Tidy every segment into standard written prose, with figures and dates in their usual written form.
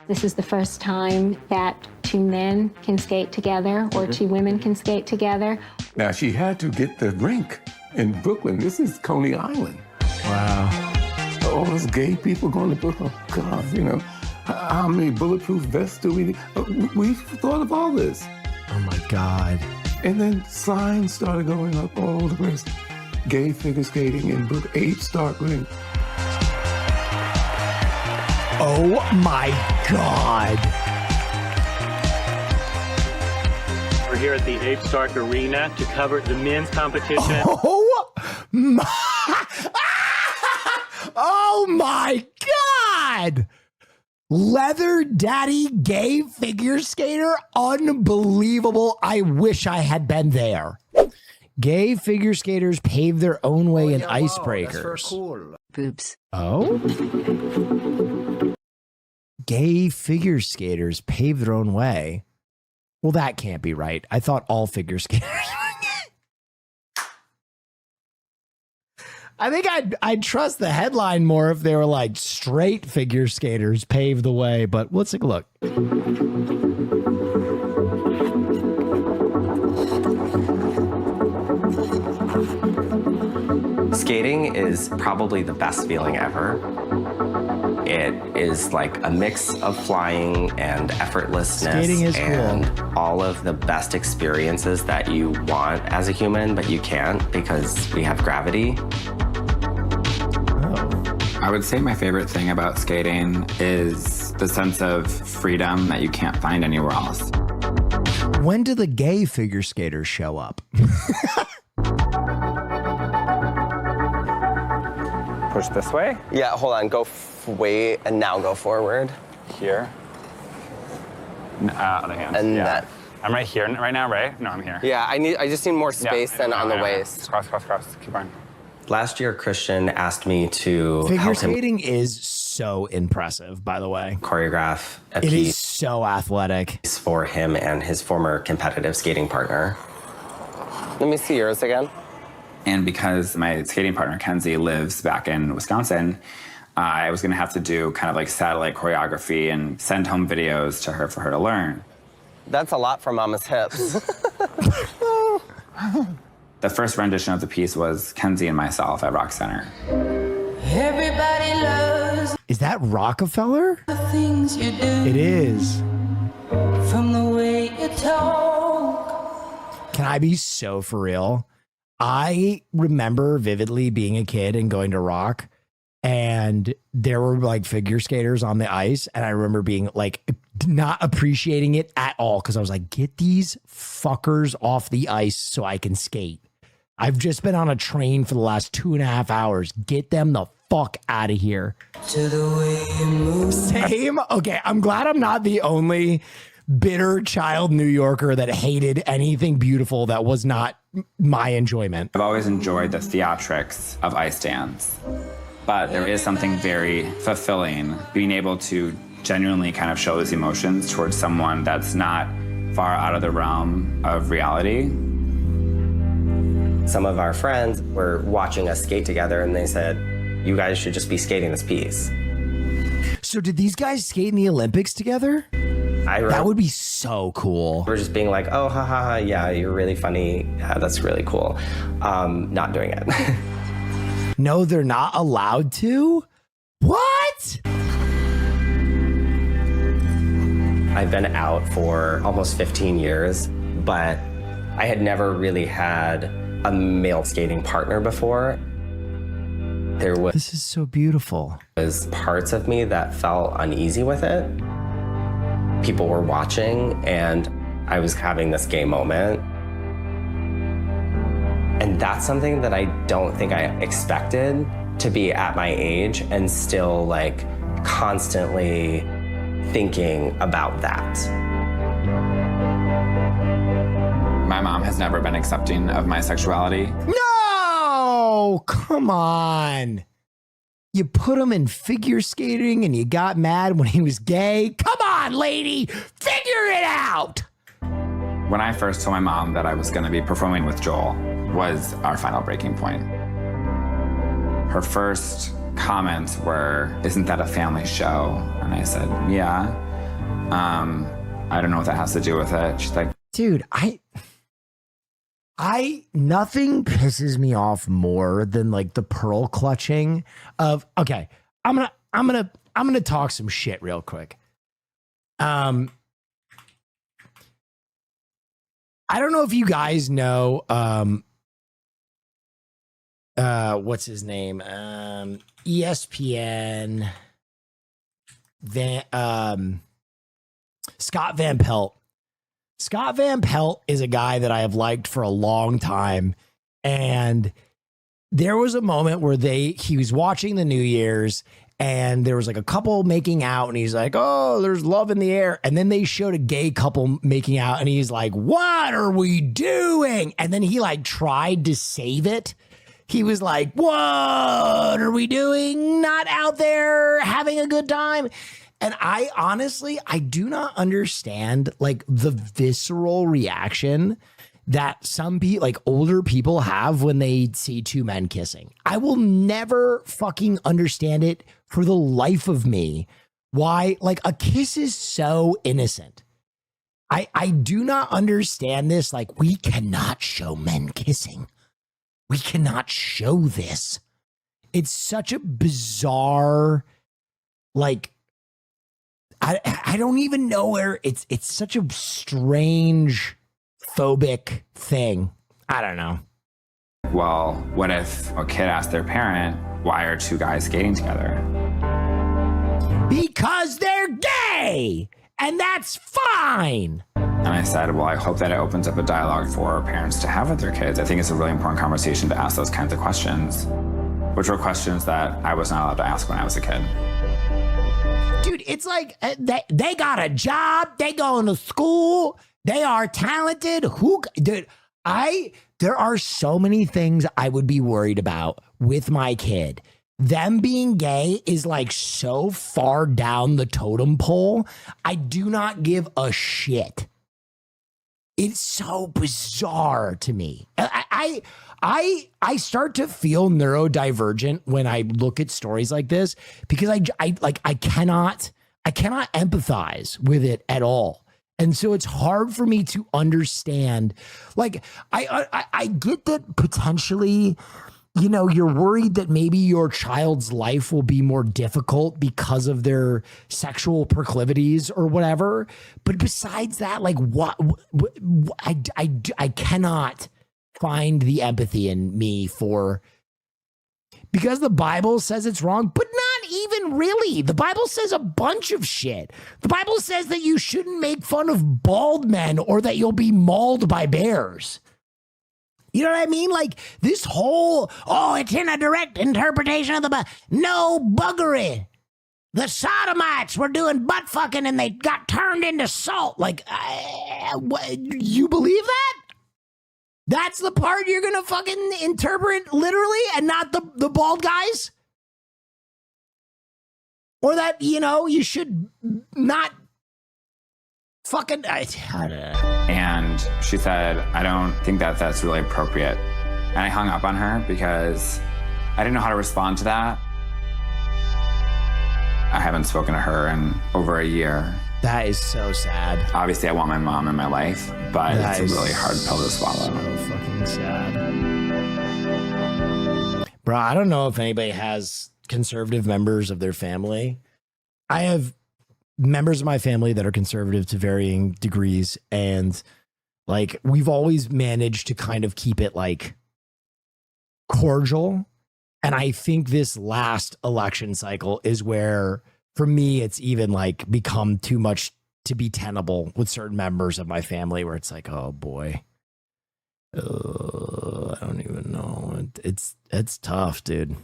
This is the first time that two men can skate together or two women can skate together. Now, she had to get the rink in Brooklyn. This is Coney Island. Wow. All those gay people going to Brooklyn. Oh, God, you know, how many bulletproof vests do we need? We've thought of all this. Oh, my God. And then signs started going up all over the place. Gay figure skating in Brooklyn, 8 Stark Ring. Oh, my God. We're here at the Abe Stark Arena to cover the men's competition. Oh, my... Oh, my God. Leather Daddy gay figure skater? Unbelievable. I wish I had been there. Gay figure skaters pave their own way in icebreakers. Cool. Boobs. Oh? Gay figure skaters pave their own way. Well, that can't be right. I thought all figure skaters were gay. I think I'd trust the headline more if they were like straight figure skaters pave the way, but let's take a look. Skating is probably the best feeling ever. It is like a mix of flying and effortlessness. Skating is and cool. All of the best experiences that you want as a human, but you can't because we have gravity. I would say my favorite thing about skating is the sense of freedom that you can't find anywhere else. When do the gay figure skaters show up? Push this way. Yeah, hold on, go wait, and now go forward. Here. Other hand. And that. I'm right here right now, right? No, I'm here. Yeah, I just need more space than on the waist. Cross, cross, cross. Keep going. Last year, Christian asked me to Figure help him skating is so impressive, by the way. choreograph a It is piece so athletic. for him and his former competitive skating partner. Let me see yours again. And because my skating partner, Kenzie, lives back in Wisconsin, I was going to have to do kind of like satellite choreography and send home videos to her for her to learn. That's a lot for Mama's hips. The first rendition of the piece was Kenzie and myself at Rock Center. Everybody loves Is that Rockefeller? the things you do. It is. From the way you talk. Can I be so for real? I remember vividly being a kid and going to Rock, and there were like figure skaters on the ice, and I remember being like not appreciating it at all because I was like, get these fuckers off the ice so I can skate. I've just been on a train for the last 2.5 hours. Get them the fuck out of here. To the way you move. Same. Okay, I'm glad I'm not the only bitter child New Yorker that hated anything beautiful that was not my enjoyment. I've always enjoyed the theatrics of ice dance, but there is something very fulfilling being able to genuinely kind of show those emotions towards someone that's not far out of the realm of reality. Some of our friends were watching us skate together, and they said, you guys should just be skating this piece. So did these guys skate in the Olympics together? That would be so cool. We're just being like, oh, ha, ha, ha, yeah, you're really funny. Yeah, that's really cool. Not doing it. No, they're not allowed to? What? I've been out for almost 15 years, but I had never really had a male skating partner before. This is so beautiful. Was parts of me that felt uneasy with it. People were watching, and I was having this gay moment. And that's something that I don't think I expected to be at my age and still like constantly thinking about that. My mom has never been accepting of my sexuality. No, come on. You put him in figure skating and you got mad when he was gay. Come on, lady, figure it out. When I first told my mom that I was going to be performing with Joel was our final breaking point. Her first comments were, "Isn't that a family show?" And I said, "Yeah." I don't know what that has to do with it. She's like, dude, nothing pisses me off more than like the pearl clutching of, okay, I'm gonna talk some shit real quick. I don't know if you guys know, what's his name? ESPN, Scott Van Pelt. Scott Van Pelt is a guy that I have liked for a long time. And there was a moment where he was watching the New Year's and there was like a couple making out and he's like, oh, there's love in the air. And then they showed a gay couple making out and he's like, what are we doing? And then he like tried to save it. He was like, what are we doing? Not out there having a good time. And I honestly do not understand like the visceral reaction that some people, like older people, have when they see two men kissing. I will never fucking understand it for the life of me. Why? Like a kiss is so innocent. I do not understand this. Like we cannot show men kissing. We cannot show this. It's such a bizarre, like, I don't even know where it's such a strange phobic thing. I don't know. well, what if a kid asked their parent, why are two guys skating together? Because they're gay, and that's fine. And I said, well, I hope that it opens up a dialogue for parents to have with their kids. I think it's a really important conversation to ask those kinds of questions, which were questions that I was not allowed to ask when I was a kid. Dude, it's like they got a job, they going to school, they are talented. There are so many things I would be worried about with my kid. Them being gay is like so far down the totem pole. I do not give a shit. It's so bizarre to me. I start to feel neurodivergent when I look at stories like this because I cannot empathize with it at all. And so it's hard for me to understand. Like I get that potentially, you know, you're worried that maybe your child's life will be more difficult because of their sexual proclivities or whatever. But besides that, like I cannot find the empathy in me for, because the Bible says it's wrong, but not even really. The Bible says a bunch of shit. The Bible says that you shouldn't make fun of bald men or that you'll be mauled by bears. You know what I mean? Like this whole, it's in a direct interpretation of the Bible. No buggery. The Sodomites were doing butt fucking and they got turned into salt. Like, you believe that? That's the part you're going to fucking interpret literally and not the bald guys? Or that, you know, you should not fucking... And she said, I don't think that that's really appropriate. And I hung up on her because I didn't know how to respond to that. I haven't spoken to her in over a year. That is so sad. Obviously, I want my mom in my life, but That it's a is really hard pill to swallow. So fucking sad. Bro, I don't know if anybody has conservative members of their family. I have members of my family that are conservative to varying degrees, and like we've always managed to kind of keep it like cordial. And I think this last election cycle is where, for me, it's even like become too much to be tenable with certain members of my family, where it's like, oh boy, I don't even know. It's tough, dude.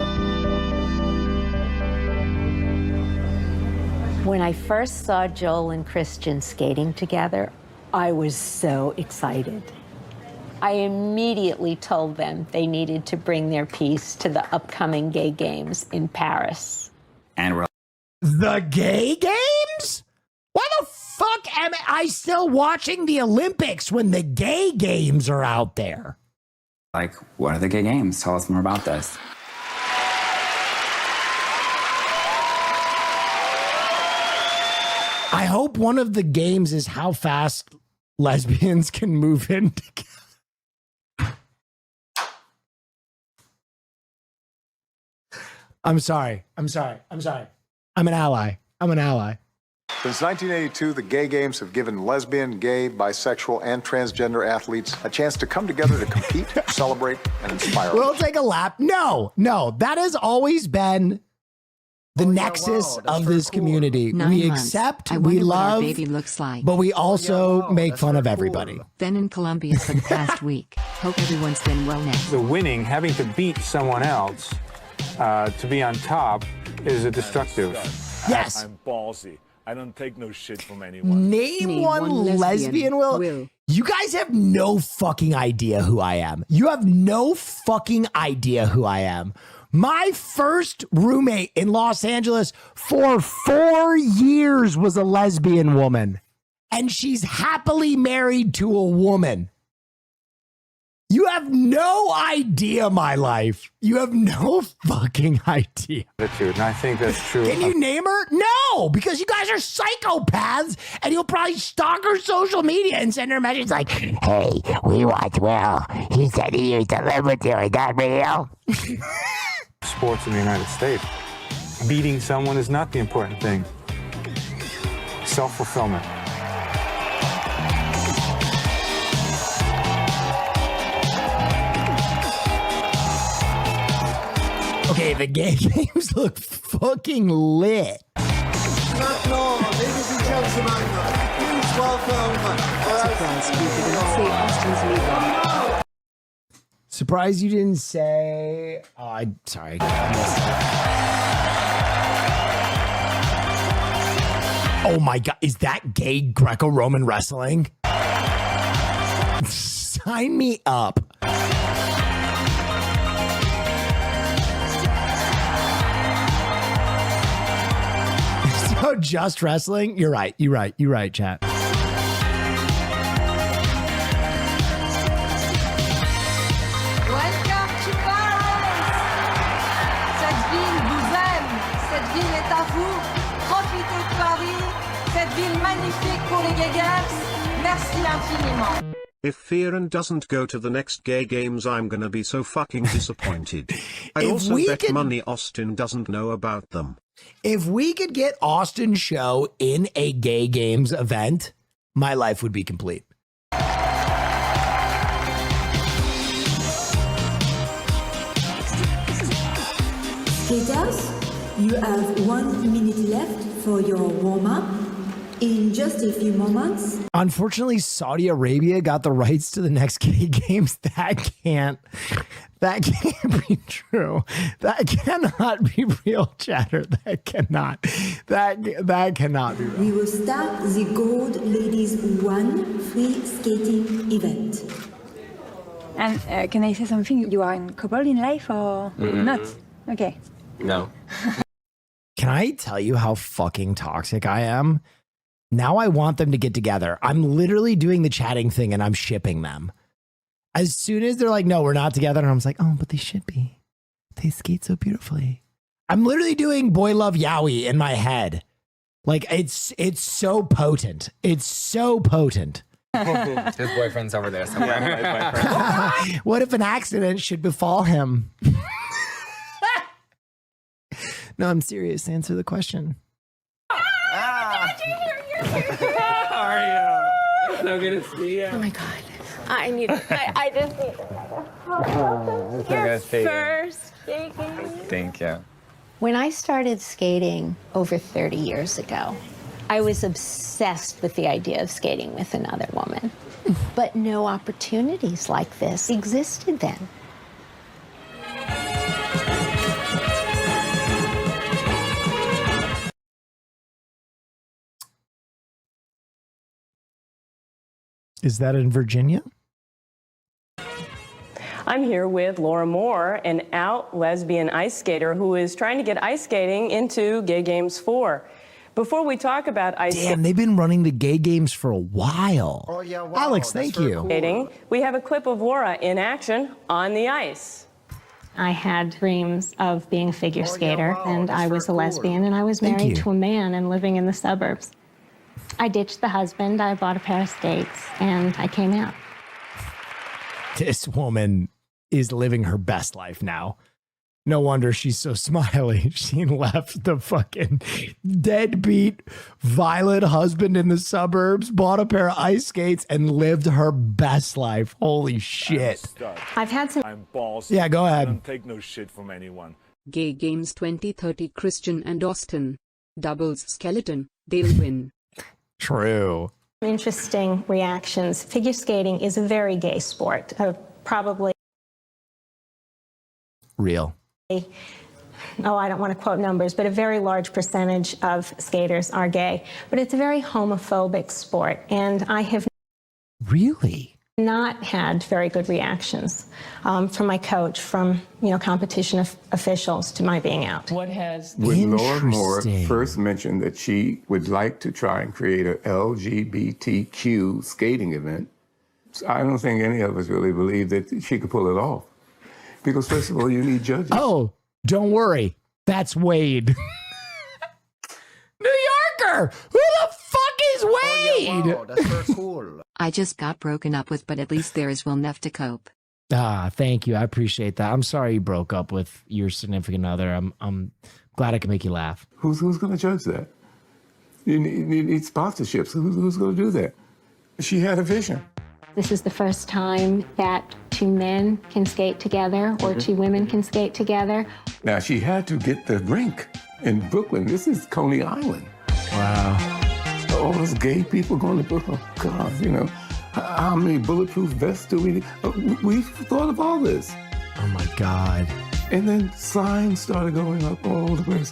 When I first saw Joel and Christian skating together, I was so excited. I immediately told them they needed to bring their piece to the upcoming gay games in Paris. And we're The gay games? Why the fuck am I still watching the Olympics when the gay games are out there? like, what are the gay games? Tell us more about this. I hope one of the games is how fast lesbians can move in together. I'm sorry. I'm an ally. Since 1982, the gay games have given lesbian, gay, bisexual, and transgender athletes a chance to come together to compete, celebrate, and inspire. We'll take a lap. No, that has always been the nexus of this community. 9 We months. accept, I we wonder what our love, baby looks like. but we also make fun of everybody. Been in Colombia for the past week. Hope everyone's been well next. The winning, having to beat someone else to be on top is a destructive. Yes. I'm ballsy. I don't take no shit from anyone. Name one lesbian, Will. You guys have no fucking idea who I am. You have no fucking idea who I am. My first roommate in Los Angeles for 4 years was a lesbian woman, and she's happily married to a woman. You have no idea my life. You have no fucking idea. Attitude, and I think that's true. Can you name her? No, because you guys are psychopaths, and you'll probably stalk her social media and send her messages like, "Hey, we watch Will. He said he used to live with you. Is that real?" Sports in the United States. Beating someone is not the important thing. Self-fulfillment. Okay, the gay games look fucking lit. Ladies and gentlemen, please welcome. Surprised you didn't say. Oh, I'm sorry. Oh my God, is that gay Greco-Roman wrestling? Sign me up. So just wrestling? You're right, chat. Welcome to Paris. Cette ville vous aime. Cette ville est à vous. Profitez de Paris. Cette ville magnifique pour les gay games. Merci infiniment. If Fearon doesn't go to the next gay games, I'm gonna be so fucking disappointed. I also bet money Austin doesn't know about them. If we could get Austin's show in a gay games event, my life would be complete. Skaters, you have 1 minute left for your warm-up. In just a few moments. Unfortunately, Saudi Arabia got the rights to the next gay games. That can't be true. That cannot be real, chatter. That cannot be real. We will start the Gold Ladies 1 free skating event. And can I say something? You are in couple in life or not? Okay. No. Can I tell you how fucking toxic I am? Now I want them to get together. I'm literally doing the chatting thing and I'm shipping them. As soon as they're like, no, we're not together. And I was like, oh, but they should be. They skate so beautifully. I'm literally doing boy love yaoi in my head. Like it's so potent. It's so potent. His boyfriend's over there somewhere. What if an accident should befall him? No, I'm serious. Answer the question. How are you? So good to see you. Oh my God. I just need Your first skating. Thank you. When I started skating over 30 years ago, I was obsessed with the idea of skating with another woman. But no opportunities like this existed then. Is that in Virginia? I'm here with Laura Moore, an out lesbian ice skater who is trying to get ice skating into Gay Games 4. Before we talk about ice skating, Damn, they've been running the gay games for a while. Oh, yeah, wow. Alex, thank you. we have a clip of Laura in action on the ice. I had dreams of being a figure skater, and I was a lesbian, and I was Thank married you. to a man and living in the suburbs. I ditched the husband, I bought a pair of skates, and I came out. This woman is living her best life now. No wonder she's so smiley. She left the fucking deadbeat, violent husband in the suburbs, bought a pair of ice skates, and lived her best life. Holy shit. I've had some... I'm balls. Yeah, go ahead. I don't take no shit from anyone. Gay Games 2030 Christian and Austin. Doubles skeleton. They'll win. True. Interesting reactions. Figure skating is a very gay sport. Probably... Real. I don't want to quote numbers, but a very large percentage of skaters are gay. But it's a very homophobic sport, and I have really not had very good reactions from my coach, from competition officials to my being out. What has When Laura Moore first mentioned that she would like to try and create an LGBTQ skating event, I don't think any of us really believed that she could pull it off. Because first of all, you need judges. Oh, don't worry. That's Wade. New Yorker! Who the fuck is Wade? Wow, that's very cool. I just got broken up with, but at least there is WillNeff to cope. Thank you. I appreciate that. I'm sorry you broke up with your significant other. I'm glad I can make you laugh. Who's going to judge that? You need sponsorships. Who's going to do that? She had a vision. This is the first time that two men can skate together or two women can skate together. Now, she had to get the rink in Brooklyn. This is Coney Island. Wow. All those gay people going to Brooklyn. Oh, God, how many bulletproof vests do we need? We've thought of all this. Oh, my God. And then signs started going up all over the place.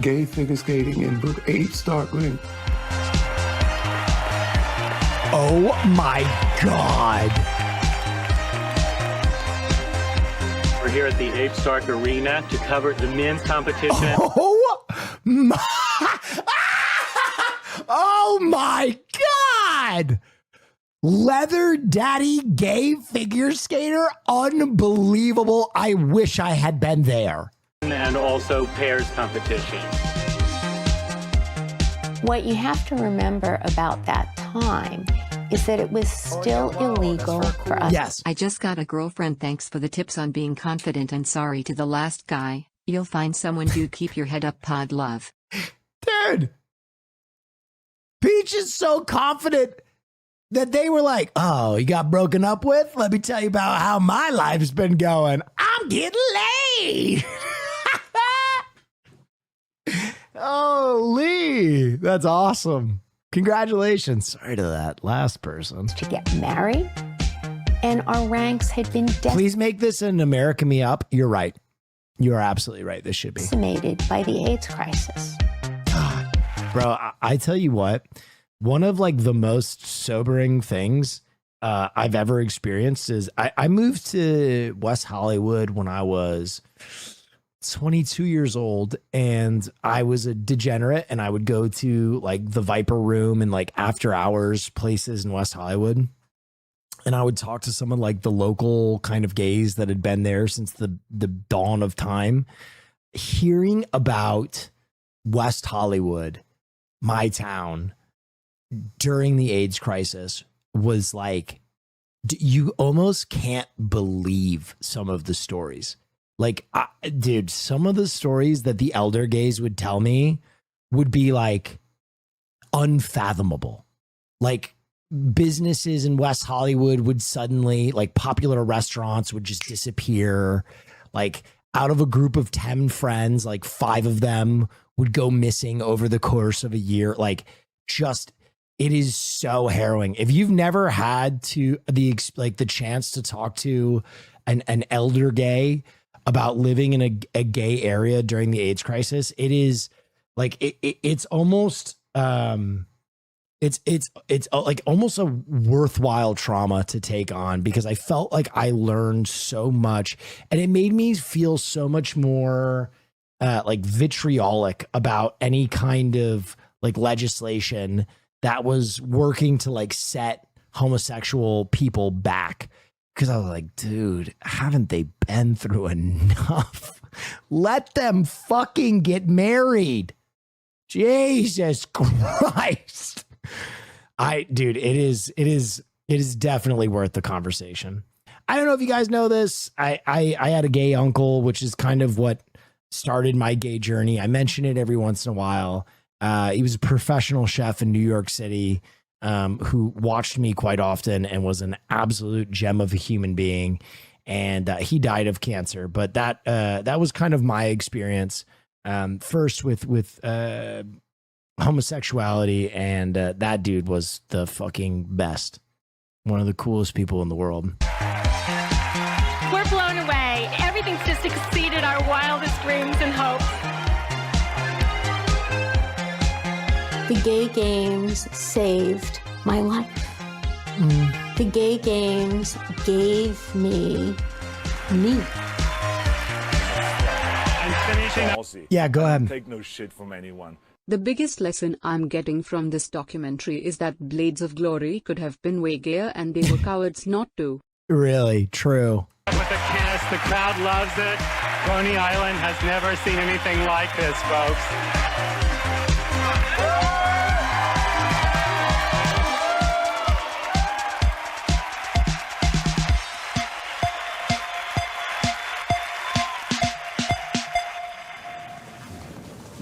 Gay figure skating in Brooklyn, 8 Stark Ring. Oh, my God. We're here at the Abe Stark Arena to cover the men's competition. Oh, my, oh my God. Leather Daddy gay figure skater. Unbelievable. I wish I had been there. And also pairs competition. What you have to remember about that time is that it was still illegal for us. Yes. I just got a girlfriend. Thanks for the tips on being confident, and sorry to the last guy. You'll find someone. Dude, keep your head up, pod love. Dude. Peach is so confident that they were like, oh, you got broken up with? Let me tell you about how my life's been going. I'm getting laid. Oh, Lee, that's awesome. Congratulations. Sorry to that last person. To get married, and our ranks had been Please make this an America Me Up. You're right. You are absolutely right. This should be decimated by the AIDS crisis. Bro, I tell you what, one of like the most sobering things I've ever experienced is I moved to West Hollywood when I was 22 years old, and I was a degenerate, and I would go to like the Viper Room and like after hours places in West Hollywood. And I would talk to someone like the local kind of gays that had been there since the dawn of time. Hearing about West Hollywood, my town, during the AIDS crisis was like, you almost can't believe some of the stories. Like, dude, some of the stories that the elder gays would tell me would be like unfathomable. Like, businesses in West Hollywood would suddenly, like, popular restaurants would just disappear. Like, out of a group of 10 friends, like 5 of them would go missing over the course of a year. Like, just, it is so harrowing. If you've never had the chance to talk to an elder gay about living in a gay area during the AIDS crisis, it is like, it's almost, it's like almost a worthwhile trauma to take on, because I felt like I learned so much, and it made me feel so much more like vitriolic about any kind of like legislation that was working to like set homosexual people back. Because I was like, dude, haven't they been through enough? Let them fucking get married. Jesus Christ. Dude, it is definitely worth the conversation. I don't know if you guys know this. I had a gay uncle, which is kind of what started my gay journey. I mention it every once in a while. He was a professional chef in New York City, who watched me quite often and was an absolute gem of a human being. And he died of cancer. But that was kind of my experience, first with homosexuality, and that dude was the fucking best. One of the coolest people in the world. We're blown away. Everything's just exceeded our wildest dreams and hopes. The gay games saved my life. The gay games gave me. I'm finishing. Yeah, go ahead. Take no shit from anyone. The biggest lesson I'm getting from this documentary is that Blades of Glory could have been way gayer and they were cowards not to. Really true. With a kiss, the crowd loves it. Coney Island has never seen anything like this, folks.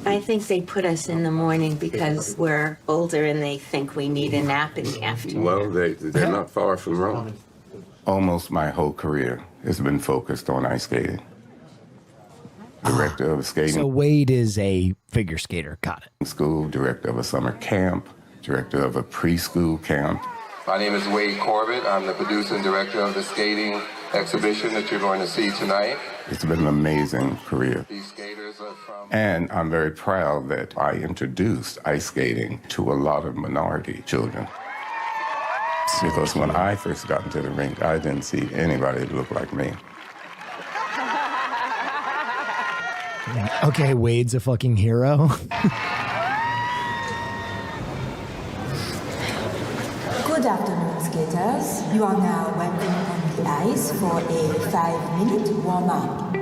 I think they put us in the morning because we're older and they think we need a nap in the afternoon. Well, they're not far from wrong. Almost my whole career has been focused on ice skating. Director of a skating So Wade is a figure skater. Got it. school, director of a summer camp, director of a preschool camp. My name is Wade Corbett. I'm the producer and director of the skating exhibition that you're going to see tonight. It's been an amazing career. These skaters are from... And I'm very proud that I introduced ice skating to a lot of minority children. Because when I first got into the rink, I didn't see anybody that looked like me. Okay, Wade's a fucking hero. Good afternoon, skaters. You are now walking on the ice for a 5-minute warm-up.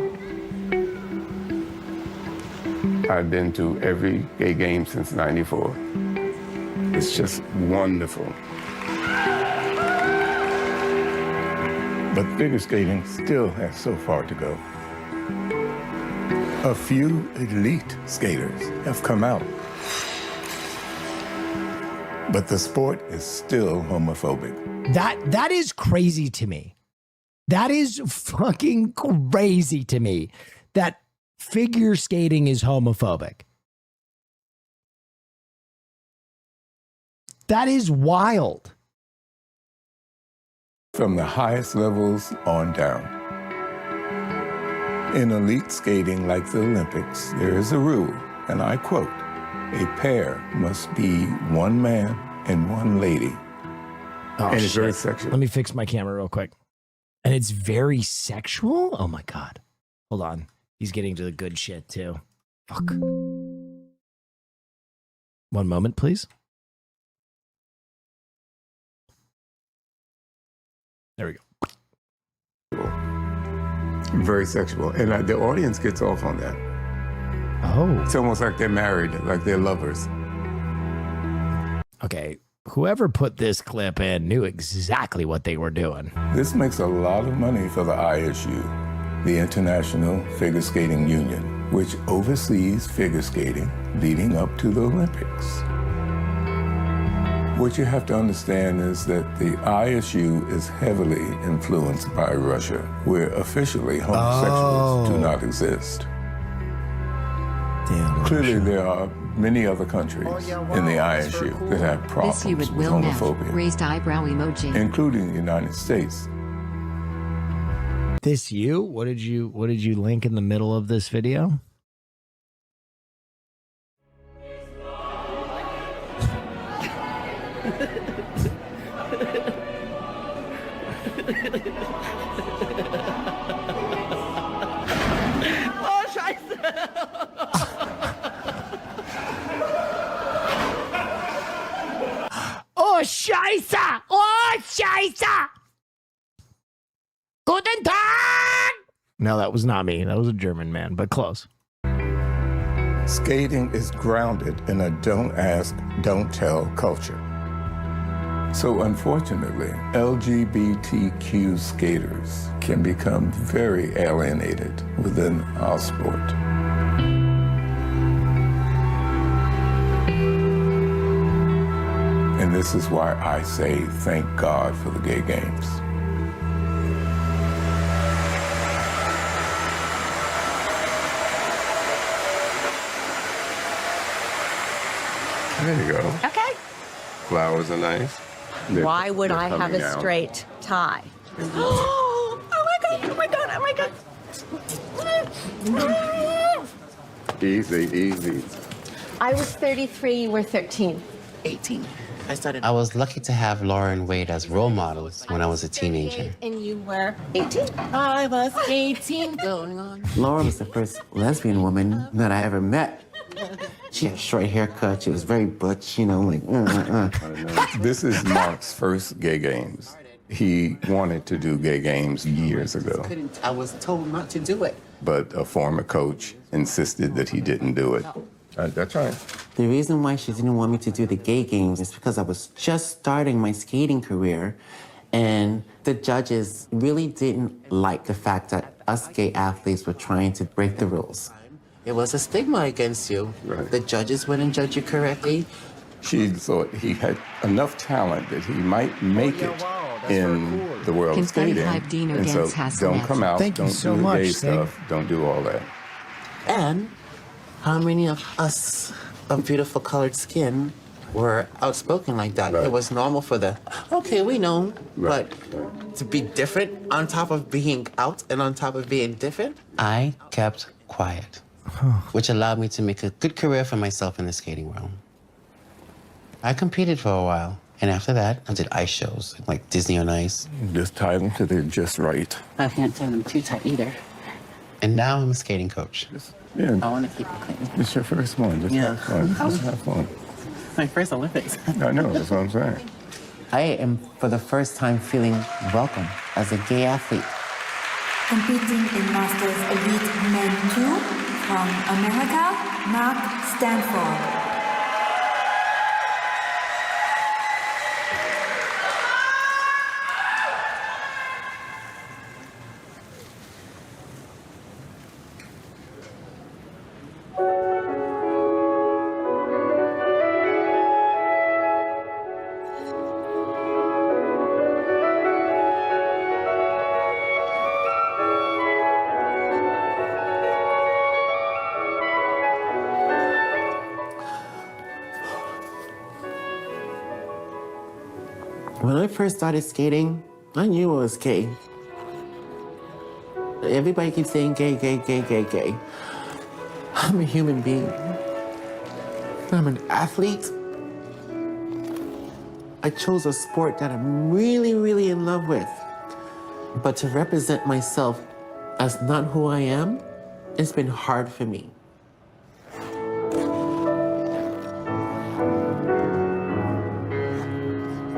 I've been to every gay game since '94. It's just wonderful. But figure skating still has so far to go. A few elite skaters have come out. But the sport is still homophobic. That is crazy to me. That is fucking crazy to me that figure skating is homophobic. That is wild. From the highest levels on down. In elite skating like the Olympics, there is a rule, and I quote, "A pair must be one man and one lady." Oh, and it's shit. very sexual. Let me fix my camera real quick. And it's very sexual? Oh my God. Hold on. He's getting to the good shit too. Fuck. 1 moment, please. There we go. Very sexual. And the audience gets off on that. Oh. It's almost like they're married, like they're lovers. Okay. Whoever put this clip in knew exactly what they were doing. This makes a lot of money for the ISU, the International Figure Skating Union, which oversees figure skating leading up to the Olympics. What you have to understand is that the ISU is heavily influenced by Russia, where officially homosexuals do not exist. Damn, clearly, there are many other countries in the ISU that have problems This you with with WillNeff. homophobia, Raised eyebrow emoji. including the United States. This you? What did you link in the middle of this video? Oh, scheiße! Oh, Scheiße! Oh, Scheiße! Guten Tag! No, that was not me. That was a German man, but close. Skating is grounded in a don't ask, don't tell culture. So unfortunately, LGBTQ skaters can become very alienated within our sport. And this is why I say thank God for the gay games. There you go. Okay. Flowers are nice. Why would I have coming a down. straight tie? Oh my God, oh my God, oh my God. Easy, easy. I was 33, you were 13. 18. I was lucky to have Laura and Wade as role models when I was a teenager. And you were 18. I was 18 going on. Laura was the first lesbian woman that I ever met. She had a short haircut. She was very butch, you know, like. This is Mark's first gay games. He wanted to do gay games years ago, I was told not to do it. but a former coach insisted that he didn't do it. That's right. The reason why she didn't want me to do the gay games is because I was just starting my skating career, and the judges really didn't like the fact that us gay athletes were trying to break the rules. It was a stigma against you. Right. The judges wouldn't judge you correctly. She thought he had enough talent that he might make it in the world of skating. And so don't come out, Thank you don't so do the much, gay Stig. stuff, don't do all that. And how many of us of beautiful colored skin were outspoken like that? Right. It was normal for the, okay, we know, Right. but to be different on top of being out and on top of being different, I kept quiet, which allowed me to make a good career for myself in the skating world. I competed for a while, and after that, I did ice shows, like Disney on Ice. Just tie them till they're just right. I can't tie them too tight either. And now I'm a skating coach. Yeah, I want to keep it clean. it's your first one. Just Yeah. have fun. Just have fun. My first Olympics. I know, that's what I'm saying. I am, for the first time, feeling welcome as a gay athlete. Competing in Masters Elite Men 2 from America, Mark Stanford. When I first started skating, I knew I was gay. Everybody keeps saying gay, gay, gay, gay, gay. I'm a human being. I'm an athlete. I chose a sport that I'm really, really in love with. But to represent myself as not who I am, it's been hard for me.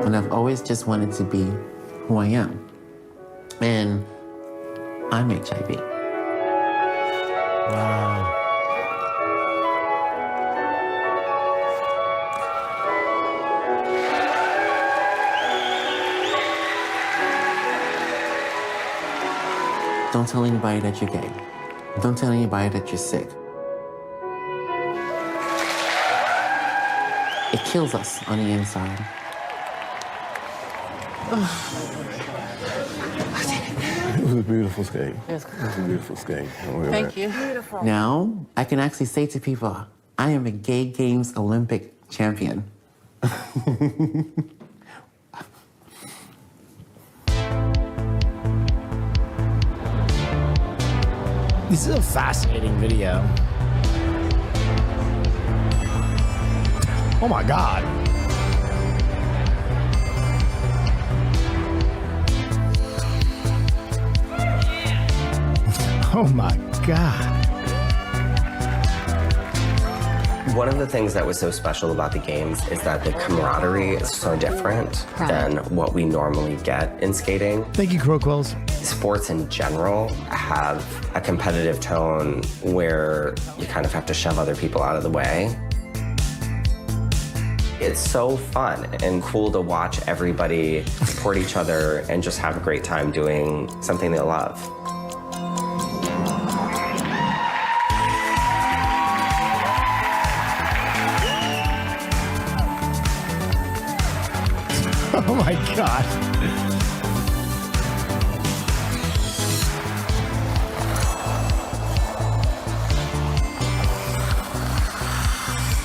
And I've always just wanted to be who I am. And I'm HIV. Wow. Don't tell anybody that you're gay. Don't tell anybody that you're sick. It kills us on the inside. It was a beautiful skate. It was a beautiful skate. Thank you. Beautiful. Now, I can actually say to people, I am a Gay Games Olympic champion. This is a fascinating video. Oh my God. Oh my God. One of the things that was so special about the games is that the camaraderie is so different than what we normally get in skating. Thank you, Crowquills. Sports in general have a competitive tone where you kind of have to shove other people out of the way. It's so fun and cool to watch everybody support each other and just have a great time doing something they love. Oh my God.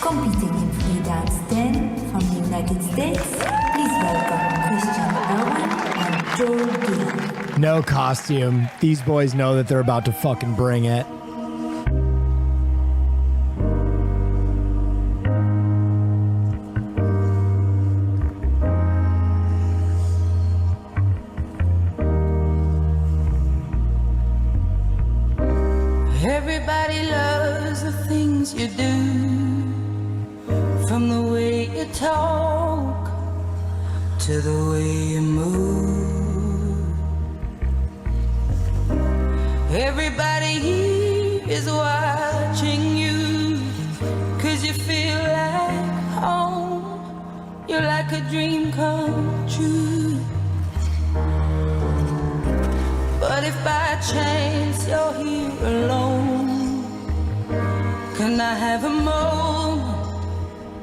Competing in free dance 10 from the United States, please welcome Christian Irwin and Joel Gillen. No costume. These boys know that they're about to fucking bring it. Everybody loves the things you do, from the way you talk to the way you move. Everybody here is watching you, 'cause you feel like home. You're like a dream come true. But if by chance you're here alone, can I have a moment?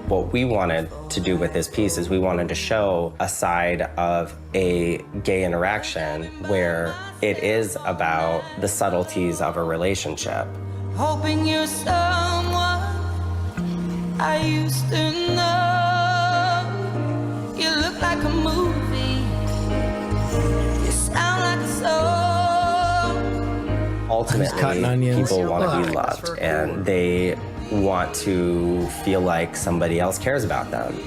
What we wanted to do with this piece is we wanted to show a side of a gay interaction where it is about the subtleties of a relationship. Hoping you're someone I used to know. You look like a movie. You sound like a song. Ultimately, people want to be loved, and they want to feel like somebody else cares about them.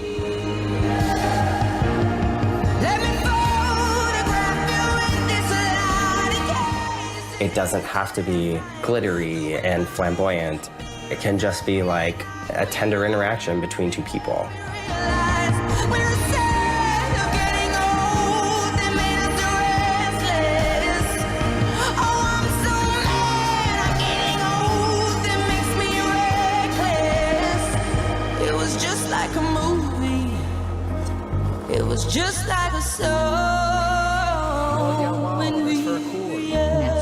It doesn't have to be glittery and flamboyant. It can just be like a tender interaction between two people. It was just like a movie. It was just like a song when we were young.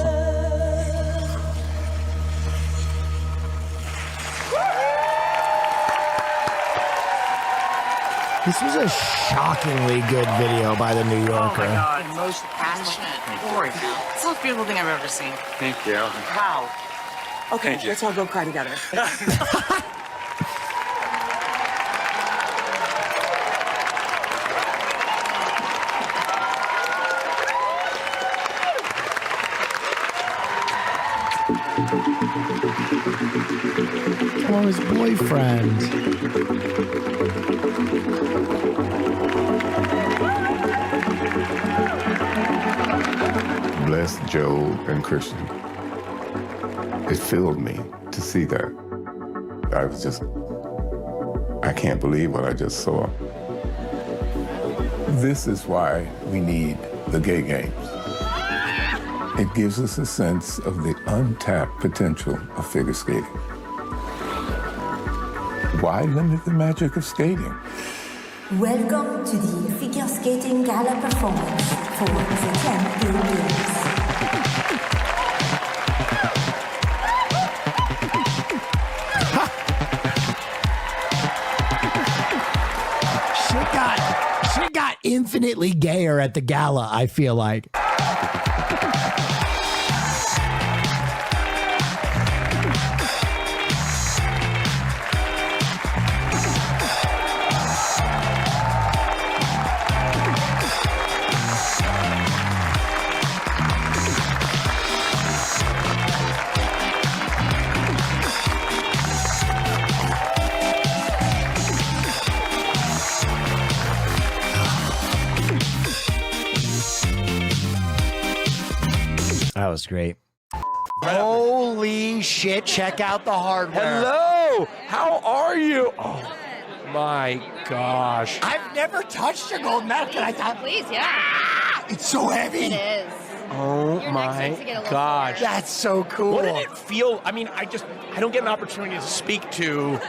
This was a shockingly good video by the New Yorker. Oh my God, the most passionate story. It's the most beautiful thing I've ever seen. Thank you. Wow. Okay, let's all go cry together. Oh, his boyfriend. Bless Joe and Christian. It filled me to see that. I can't believe what I just saw. This is why we need the gay games. It gives us a sense of the untapped potential of figure skating. Why limit the magic of skating? Welcome to the figure skating gala performance for the 10th Gay Games. She got infinitely gayer at the gala, I feel like. That was great. Holy shit, check out the hardware. Hello, how are you? Oh my gosh. I've never touched a gold medal. Can I touch? Please, yeah. It's so heavy. It is. Oh Your next my needs to get a little gosh. taller. That's so cool. What did it feel? I mean, I don't get an opportunity to speak to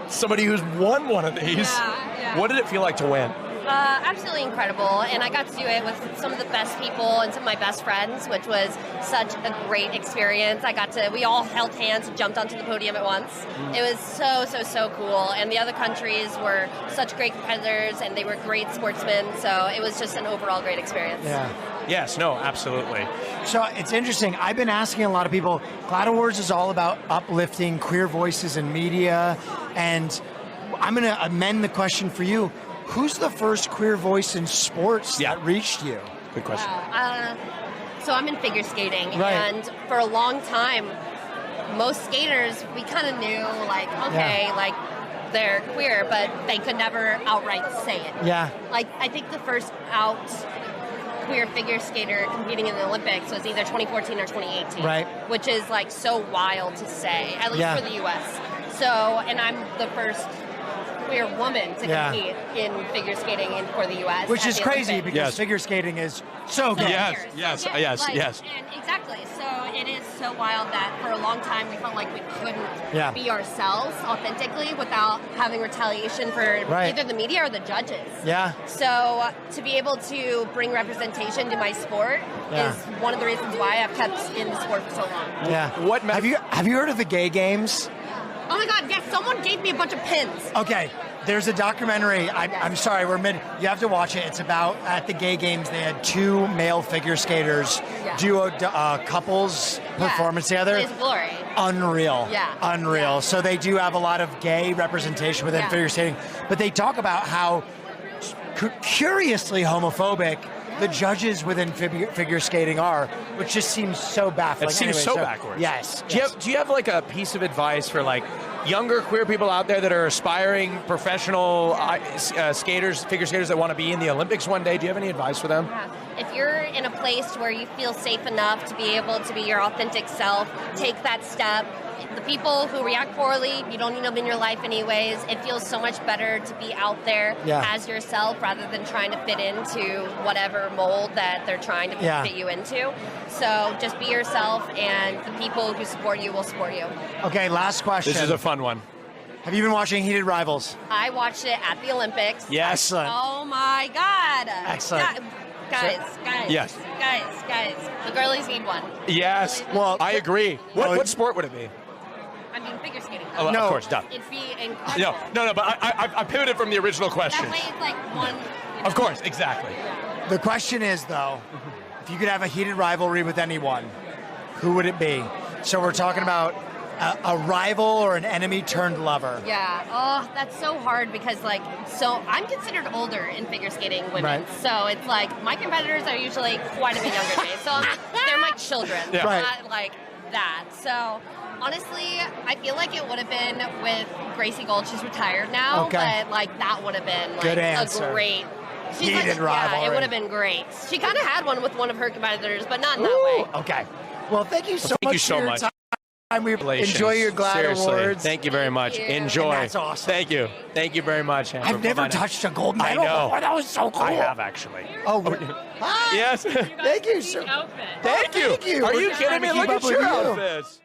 somebody who's won one of these. Yeah. What did it feel like to win? Absolutely incredible, and I got to do it with some of the best people and some of my best friends, which was such a great experience. We all held hands and jumped onto the podium at once. It was so cool, and the other countries were such great competitors, and they were great sportsmen, so it was just an overall great experience. Yeah. Yes, no, absolutely. So it's interesting. I've been asking a lot of people, GLAAD Awards is all about uplifting queer voices in media, and I'm going to amend the question for you. Who's the first queer voice in sports that reached you? Good question. Wow. So I'm in figure skating, Right. and for a long time, most skaters, we kind of knew, like, okay, like, they're queer, but they could never outright say it. Yeah. Like, I think the first out queer figure skater competing in the Olympics was either 2014 or 2018. Right. Which is, like, so wild to say, at least for the U.S. So, and I'm the first queer woman to compete in figure skating for the U.S. Which at is the crazy Olympics. because figure skating is so good. Yes. And exactly. So it is so wild that for a long time we felt like we couldn't be ourselves authentically without having retaliation for either the media or the judges. Yeah. So to be able to bring representation to my sport is one of the reasons why I've kept in the sport for so long. Yeah. Have you heard of the gay games? Oh my God, yes, someone gave me a bunch of pins. Okay, there's a documentary. I'm sorry, you have to watch it. It's about at the gay games. They had two male figure skaters do a couples performance together. It's glory. Unreal. Yeah. Unreal. Yeah. So they do have a lot of gay representation within figure skating, but they talk about how curiously homophobic the judges within figure skating are, which just seems so baffling. It seems so backwards. Yes. Do you have like a piece of advice for like younger queer people out there that are aspiring professional skaters, figure skaters that want to be in the Olympics one day? Do you have any advice for them? Yeah. If you're in a place where you feel safe enough to be able to be your authentic self, take that step. The people who react poorly, you don't need them in your life anyways. It feels so much better to be out there as yourself rather than trying to fit into whatever mold that they're trying to fit you into. So just be yourself, and the people who support you will support you. Okay, last question. This is a fun one. Have you been watching Heated Rivals? I watched it at the Olympics. Yes. Excellent. Oh my God. Excellent. Guys. Yes. Guys. The girlies need one. Yes. Well, I agree. What sport would it be? I mean, figure skating. Oh, no. Of course, done. It'd be incredible. No, but I pivoted from the original question. That way it's like one. Of course, exactly. The question is, though, if you could have a heated rivalry with anyone, who would it be? So we're talking about a rival or an enemy turned lover. Yeah. Oh, that's so hard because, like, so I'm considered older in figure skating women. Right. So it's like my competitors are usually quite a bit younger than me. So they're my children. Yeah. Right. Not like that. So honestly, I feel like it would have been with Gracie Gold. She's retired now. Okay. But, like, that would have been, like, Good answer. a great... She's Heated like, rivalry. Yeah, it would have been great. She kind of had one with one of her competitors, but not in that way. Okay. Well, thank you so Thank much you so for your much. time. We enjoy your GLAAD Seriously. Awards. Thank you very much. Thank you. Enjoy. And that's awesome. Thank you. Thank you very much, Amber. I've never Bye-bye now. touched a gold medal I know. before. That was so cool. I have actually. Oh, hi. Yes. Thank you, sir. Thank you. Thank you. Are We're you trying kidding to me? keep Look up at with your you. outfits.